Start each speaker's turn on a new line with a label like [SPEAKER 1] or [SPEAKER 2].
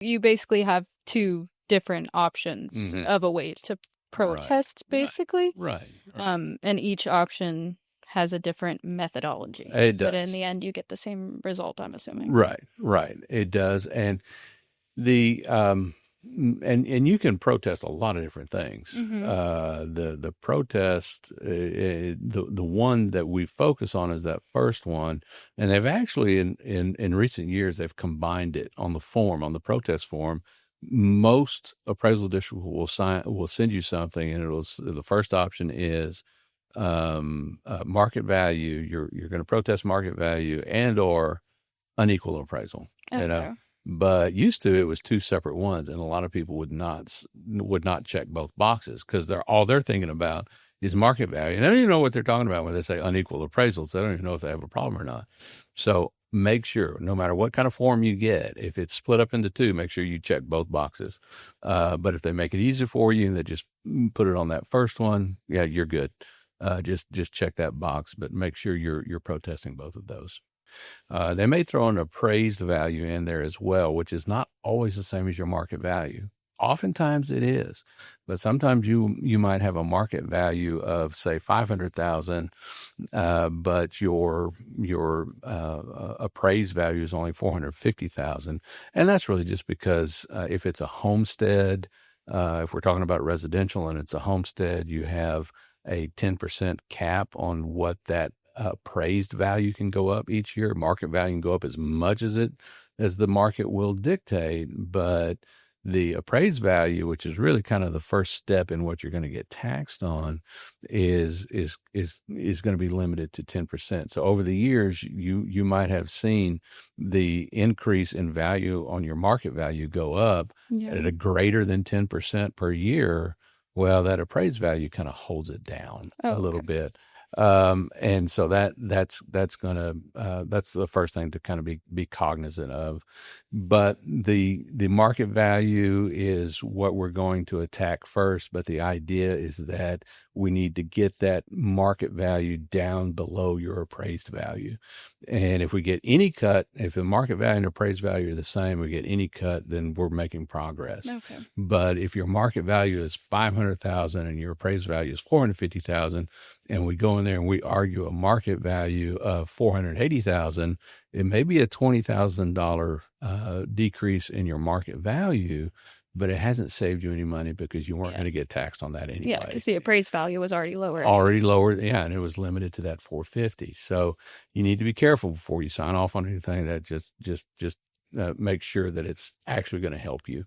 [SPEAKER 1] You basically have two different options
[SPEAKER 2] Hmm.
[SPEAKER 1] of a way to
[SPEAKER 2] Right,
[SPEAKER 1] protest,
[SPEAKER 2] right,
[SPEAKER 1] basically.
[SPEAKER 2] right, right.
[SPEAKER 1] And each option has a different methodology.
[SPEAKER 2] It
[SPEAKER 1] But in
[SPEAKER 2] does.
[SPEAKER 1] the end, you get the same result, I'm assuming.
[SPEAKER 2] Right, right. It does. And the and you can protest a lot of different things.
[SPEAKER 1] Mm-hmm.
[SPEAKER 2] The protest, the one that we focus on is that first one, and they've actually in recent years they've combined it on the form, on the protest form. Most appraisal districts will send you something, and the first option is market value. You're going to protest market value and or unequal appraisal, you know.
[SPEAKER 1] Okay.
[SPEAKER 2] But used to it was two separate ones, and a lot of people would not check both boxes because they're thinking about is market value, and they don't even know what they're talking about when they say unequal appraisals. They don't even know if they have a problem or not. So make sure, no matter what kind of form you get, if it's split up into two, make sure you check both boxes. But if they make it easy for you and they just put it on that first one, yeah, you're good. Just check that box, but make sure you're protesting both of those. They may throw an appraised value in there as well, which is not always the same as your market value. Oftentimes it is, but sometimes you might have a market value of say 500,000, but your appraised value is only 450,000, and that's really just because if it's a homestead, if we're talking about residential and it's a homestead, you have a 10% cap on what that appraised value can go up each year. Market value can go up as much as the market will dictate, but the appraised value, which is really kind of the first step in what you're going to get taxed on, is going to be limited to 10%. So over the years, you might have seen the increase in value on your market value go up
[SPEAKER 1] Yeah.
[SPEAKER 2] at a greater than 10% per year. Well, that appraised value kind of holds it down
[SPEAKER 1] Oh,
[SPEAKER 2] a little
[SPEAKER 1] okay.
[SPEAKER 2] bit. And so that's gonna that's the first thing to kind of be cognizant of. But the market value is what we're going to attack first. But the idea is that we need to get that market value down below your appraised value. And if we get any cut, if the market value and appraised value are the same, we get any cut, then we're making progress.
[SPEAKER 1] Okay.
[SPEAKER 2] But if your market value is 500,000 and your appraised value is 450,000, and we go in there and we argue a market value of 480,000, it may be a $20,000 decrease in your market value, but it hasn't saved you any money because you weren't
[SPEAKER 1] Yeah.
[SPEAKER 2] going to get taxed on that
[SPEAKER 1] Yeah,
[SPEAKER 2] anyway.
[SPEAKER 1] because the appraised value was already lower
[SPEAKER 2] Already
[SPEAKER 1] anyways.
[SPEAKER 2] lower, yeah, and it was limited to that 450. So you need to be careful before you sign off on anything. That just make sure that it's actually going to help you.